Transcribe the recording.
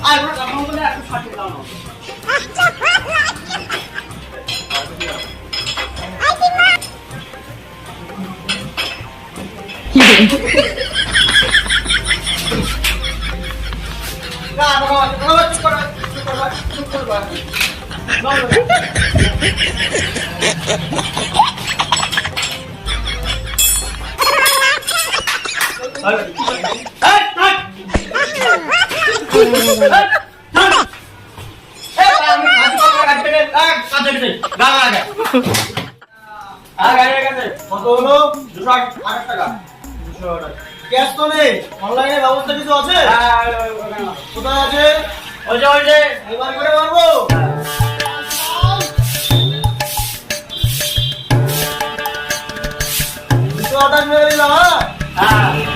আর ওরা কাম করে একটু ফাটি দাও না না বাবা চুপ করো ক্যাশ তো নেই, অনলাইনে ব্যবস্থা কিছু আছে? কোথায় আছে? ওই যে এবার করে মারবো। অর্ডার মেরে দিলাম। হ্যাঁ